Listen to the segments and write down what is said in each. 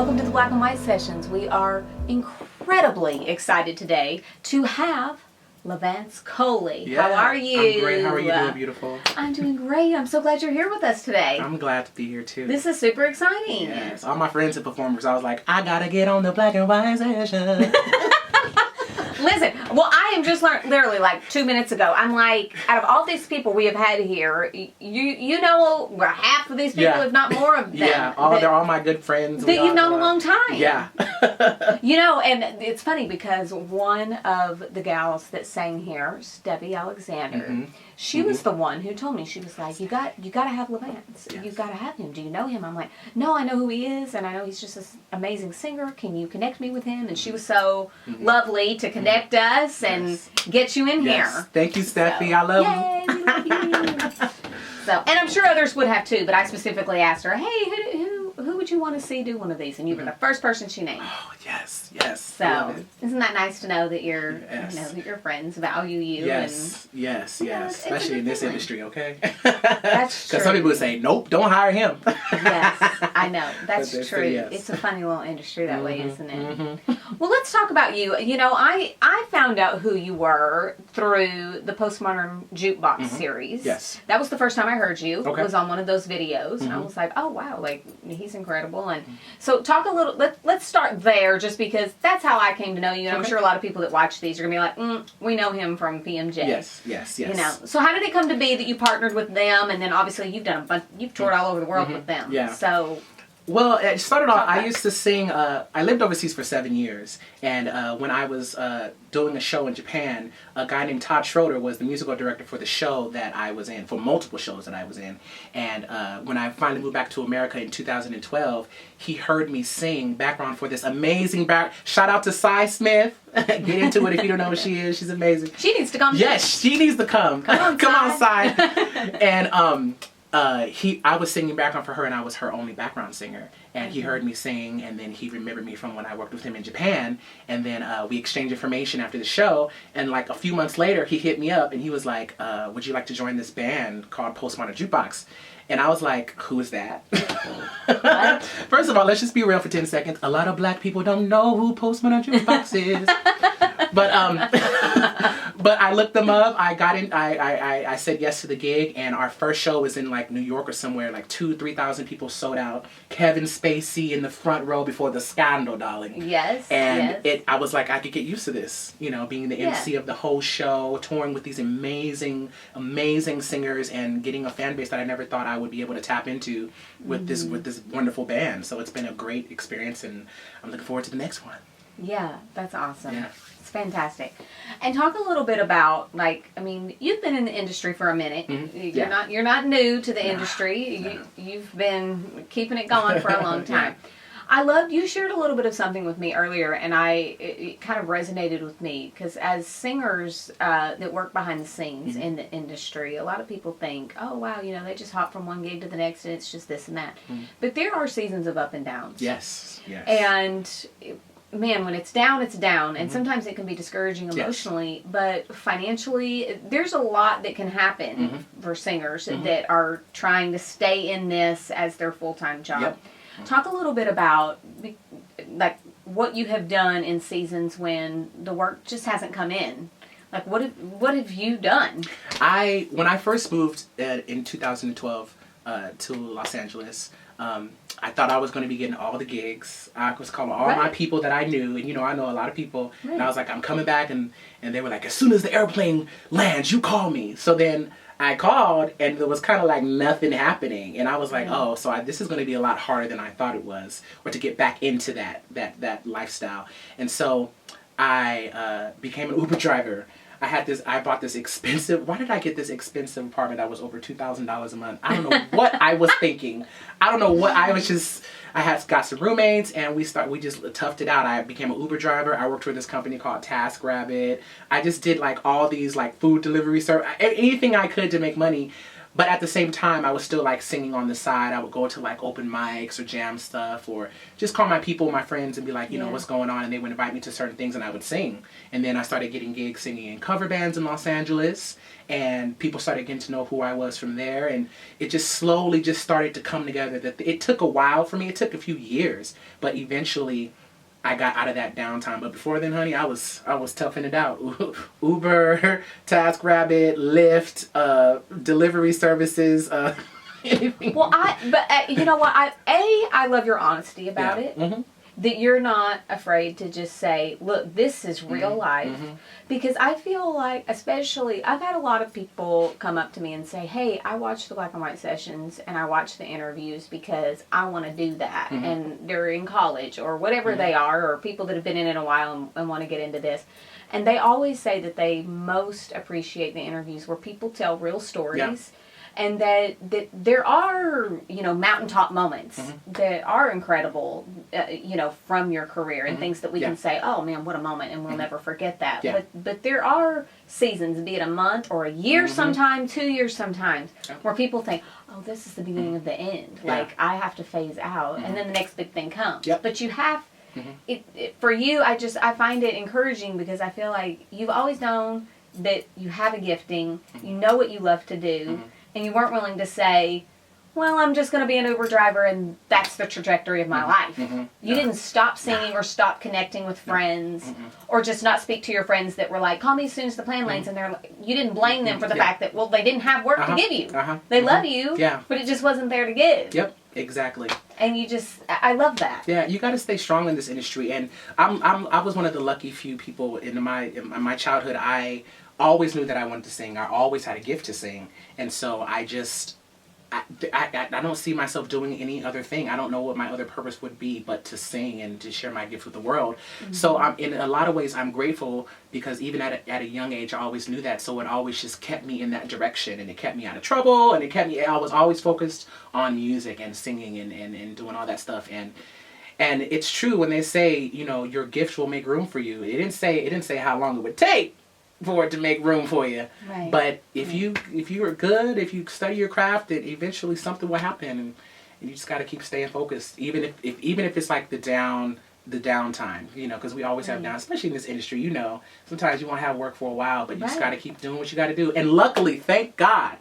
welcome to the Black and White Sessions. We are incredibly excited today to have LaVance Colley. Yeah, how are you? I'm great. How are you doing, beautiful? I'm doing great. I'm so glad you're here with us today. I'm glad to be here too. This is super exciting. Yes, all my friends and performers, I was like, I gotta get on the Black and White Session. Listen, well, I am just literally like 2 minutes ago. I'm like, out of all these people we have had here, you know, well, half of these people, if not more of them. Yeah, they're all my good friends. That you've known a long time. Yeah. You know, and it's funny because one of the gals that sang here, Debbie Alexander, she was the one who told me, she was like, you got to have LaVance. Yes. You got to have him. Do you know him? I'm like, no, I know who he is, and I know he's just this amazing singer. Can you connect me with him? And she was so lovely to connect us and get you in here. Thank you, Steffi. I love you. We love you. So, and I'm sure others would have too, but I specifically asked her, hey, who would you want to see do one of these? And you were the first person she named. Oh, yes. So, isn't that nice to know that your that your friends value you? Yes. Especially in this industry, okay? That's true. Because some people would say, nope, don't hire him. Yes, I know. That's true. Yes. It's a funny little industry that way, isn't it? Well, let's talk about you. You know, I found out who you were through the Postmodern Jukebox series. Yes. That was the first time I heard you. Okay. It was on one of those videos. And I was like, oh, wow, like, he's incredible. And so talk a little, let's start there just because that's how I came to know you. And I'm sure a lot of people that watch these are going to be like, we know him from PMJ. Yes. You know, so how did it come to be that you partnered with them? And then obviously you've done you've toured all over the world with them. Yeah. So... Well, it started off, I used to sing, I lived overseas for 7 years, and when I was doing a show in Japan, a guy named Todd Schroeder was the musical director for the show that I was in, for multiple shows that I was in, and when I finally moved back to America in 2012, he heard me sing background for this amazing shout out to Cy Smith, get into it if you don't know who she is, she's amazing. She needs to come. Yes, she needs to come. Come on, Cy. And, I was singing background for her, and I was her only background singer. And he heard me sing, and then he remembered me from when I worked with him in Japan. And then we exchanged information after the show. And like a few months later, he hit me up, and he was like, "Would you like to join this band called Postmodern Jukebox?" And I was like, who is that? First of all, let's just be real for 10 seconds. A lot of black people don't know who Postmodern Jukebox is. But I looked them up. I got in. I said yes to the gig, and our first show was in like New York or somewhere. Like 3,000 people sold out. Kevin Spacey in the front row before the scandal, darling. Yes. And I was like, I could get used to this. You know, being the MC of the whole show, touring with these amazing singers, and getting a fan base that I never thought I would be able to tap into with this wonderful band. So it's been a great experience, and I'm looking forward to the next one. Yeah, that's awesome. Yeah. It's fantastic. And talk a little bit about, like, I mean, you've been in the industry for a minute. You're not new to the industry. You've been keeping it going for a long time. I loved, you shared a little bit of something with me earlier, and it kind of resonated with me, because as singers that work behind the scenes in the industry, a lot of people think, oh, wow, you know, they just hop from one gig to the next, and it's just this and that. But there are seasons of up and downs. Yes. And... man, when it's down, it's down. And sometimes it can be discouraging emotionally, but financially, there's a lot that can happen for singers that are trying to stay in this as their full-time job. Talk a little bit about, like, what you have done in seasons when the work just hasn't come in. Like, what have you done? When I first moved in 2012 to Los Angeles, I thought I was going to be getting all the gigs. I was calling all my people that I knew, and you know, I know a lot of people, and I was like, I'm coming back, and they were like, as soon as the airplane lands, you call me. So then I called, and there was kind of like nothing happening, and I was like, oh, so this is going to be a lot harder than I thought it was, or to get back into that lifestyle. And so I became an Uber driver. I bought this expensive, why did I get this expensive apartment that was over $2,000 a month? I don't know what I was thinking. I don't know what I got some roommates, and we just toughed it out. I became an Uber driver. I worked for this company called TaskRabbit. I just did like all these like food delivery service, anything I could to make money. But at the same time, I was still like singing on the side. I would go to like open mics or jam stuff, or just call my people, my friends, and be like, you know, what's going on? And they would invite me to certain things, and I would sing. And then I started getting gigs singing in cover bands in Los Angeles, and people started getting to know who I was from there. And it just slowly just started to come together. That it took a while for me. It took a few years, but eventually I got out of that downtime. But before then, honey, I was toughing it out. Uber, TaskRabbit, Lyft, delivery services, anything. Well, you know what? I love your honesty about it. Mm-hmm. That you're not afraid to just say, look, this is real life. Mm-hmm. Because I feel like, especially, I've had a lot of people come up to me and say, hey, I watch the Black and White sessions and I watch the interviews because I want to do that. Mm-hmm. And they're in college or whatever they are, or people that have been in it a while and want to get into this. And they always say that they most appreciate the interviews where people tell real stories. Yeah. And that there are, you know, mountaintop moments that are incredible, you know, from your career and things that we can say, oh man, what a moment, and we'll never forget that. Yeah. But there are seasons, be it a month or a year sometime, 2 years sometimes, where people think, oh, this is the beginning of the end. Like, I have to phase out, and then the next big thing comes. Yep. But you have, for you, I find it encouraging because I feel like you've always known that you have a gifting, you know what you love to do, and you weren't willing to say, well, I'm just going to be an Uber driver and that's the trajectory of my life. You didn't stop singing or stop connecting with friends or just not speak to your friends that were like, call me as soon as the plan lands. And they're like, you didn't blame them for the fact that, well, they didn't have work to give you. They love you, but it just wasn't there to give. Yep, exactly. And you just, I love that. Yeah, you got to stay strong in this industry. And I was one of the lucky few people in my childhood. I always knew that I wanted to sing. I always had a gift to sing. And so I don't see myself doing any other thing. I don't know what my other purpose would be but to sing and to share my gift with the world. So in a lot of ways, I'm grateful because even at a young age, I always knew that. So it always just kept me in that direction, and it kept me out of trouble, and I was always focused on music and singing and doing all that stuff. And it's true when they say, you know, your gift will make room for you. It didn't say how long it would take for it to make room for you. Right. But if you are good, if you study your craft, then eventually something will happen, and you just got to keep staying focused, even if it's like the downtime, you know, because we always have down, especially in this industry. You know, sometimes you won't have work for a while, but you just got to keep doing what you got to do. And luckily, thank God,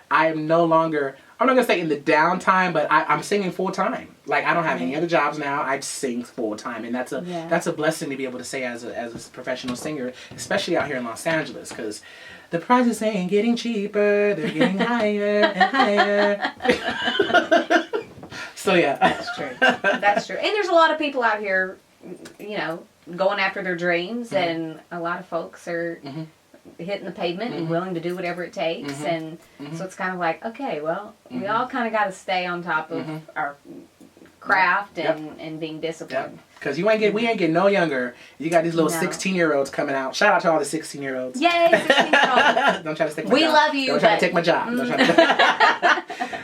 I am no longer, I'm not going to say in the downtime, but I'm singing full time. Like, I don't have any other jobs now. I sing full time. And that's a blessing to be able to say as a professional singer, especially out here in Los Angeles, because the prices ain't getting cheaper. They're getting higher and higher. So, yeah. That's true. That's true. And there's a lot of people out here, you know, going after their dreams, and a lot of folks are hitting the pavement and willing to do whatever it takes, and so it's kind of like, okay, well, we all kind of got to stay on top of our craft and being disciplined. Because we ain't getting no younger. You got these little 16-year-olds coming out. Shout out to all the 16-year-olds. Yay, 16-year-olds. Don't try to take my job. We love you. Don't try to take my job. Don't try to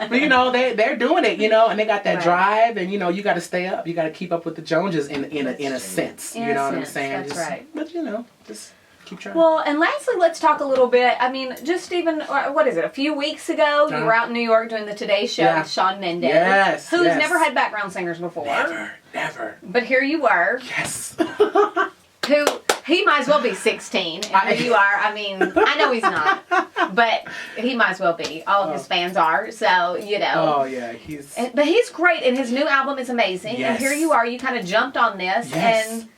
but, you know, they're doing it, you know, and they got that drive, and, you know, you got to stay up. You got to keep up with the Joneses in a sense. You know what I'm saying? That's right. But, you know, just keep trying. Well, and lastly, let's talk a little bit. I mean, just even, what is it, a few weeks ago, you were out in New York doing the Today Show with Shawn Mendes, who's never had background singers before. Never. But here you were. Yes. He might as well be 16, and here you are. I mean, I know he's not, but he might as well be. All of his fans are, so, you know. Oh, yeah, but he's great, and his new album is amazing, and here you are. You kind of jumped on this, and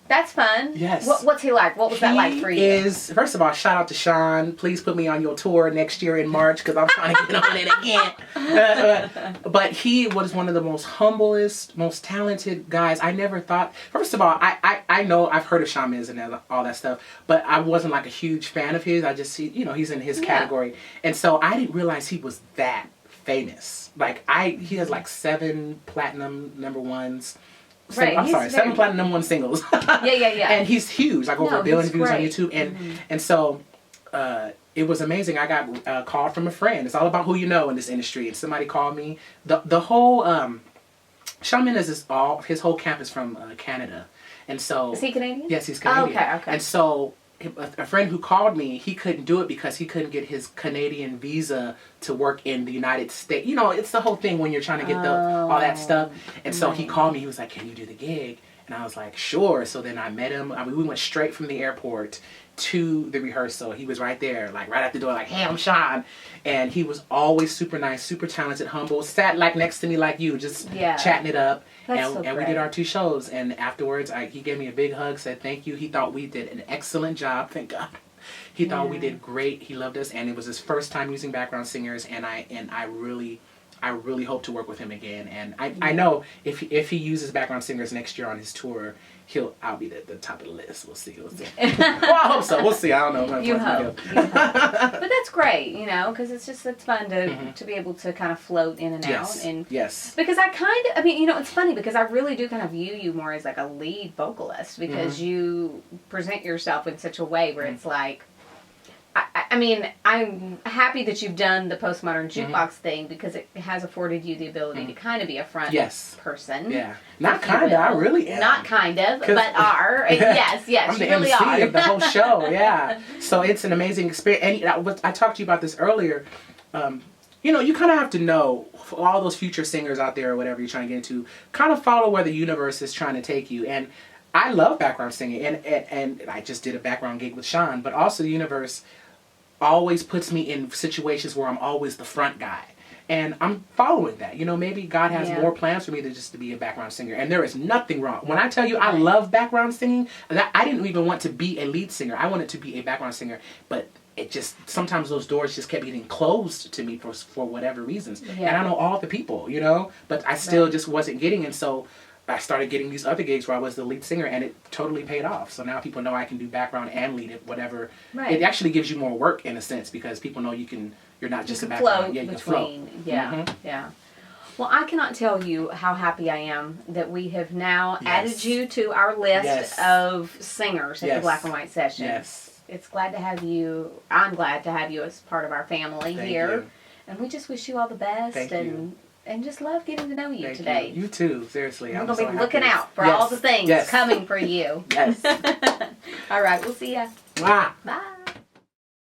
that's fun. Yes. What's he like? What was that like for you? First of all, shout out to Shawn. Please put me on your tour next year in March, because I'm trying to get on it again. But he was one of the most humblest, most talented guys. I never thought. First of all, I know I've heard of Shawn Mendes and all that stuff, but I wasn't like a huge fan of his. I just see, you know, he's in his category, and so I didn't realize he was that famous. Like he has like 7 platinum #1s. I'm sorry, 7 platinum #1 singles. Yeah. And he's huge, like over 1 billion views on YouTube. And so it was amazing. I got a call from a friend. It's all about who you know in this industry. And somebody called me. The whole Shawn Mendes his whole camp is from Canada. And so is he Canadian? Yes, he's Canadian. Oh, okay. And so a friend who called me, he couldn't do it because he couldn't get his Canadian visa to work in the United States. You know, it's the whole thing when you're trying to get all that stuff. And so he called me. He was like, can you do the gig? And I was like, sure. So then I met him. I mean, we went straight from the airport to the rehearsal. He was right there, like right at the door, like, hey, I'm Sean. And he was always super nice, super talented, humble, sat like next to me like you, just chatting it up. And we did our 2 shows. And afterwards, he gave me a big hug, said thank you. He thought we did an excellent job. Thank God. He thought we did great. He loved us. And it was his first time using background singers. And I really hope to work with him again. And I know if he uses background singers next year on his tour, I'll be the top of the list. We'll see. Well, I hope so. We'll see. I don't know. You hope. But that's great, you know, because it's fun to be able to kind of float in and out. And because I mean, you know, it's funny because I really do kind of view you more as like a lead vocalist because you present yourself in such a way where it's like, I mean, I'm happy that you've done the postmodern jukebox thing because it has afforded you the ability to kind of be a front person. Yeah. Not kind of, I really am. Not kind of, but are. Yes, I'm the really MC are. of the whole show, yeah. So it's an amazing experience. And I talked to you about this earlier. You know, you kind of have to know, for all those future singers out there or whatever you're trying to get into, kind of follow where the universe is trying to take you. And I love background singing. And I just did a background gig with Sean. But also the universe always puts me in situations where I'm always the front guy. And I'm following that. You know, maybe God has more plans for me than just to be a background singer. And there is nothing wrong. When I tell you I love background singing, I didn't even want to be a lead singer. I wanted to be a background singer. But it just, sometimes those doors just kept getting closed to me for whatever reasons. And I know all the people, you know, but I still just wasn't getting. And so I started getting these other gigs where I was the lead singer, and it totally paid off. So now people know I can do background and lead it, whatever. It actually gives you more work in a sense because people know you're not just a background. You can float. Yeah. Well, I cannot tell you how happy I am that we have now added you to our list of singers at the Black and White Sessions. It's glad to have you. I'm glad to have you as part of our family here. And we just wish you all the best. And just love getting to know you today. You too, seriously. We're going to be looking out for all the things coming for you. Yes. All right, we'll see ya. Bye. Bye.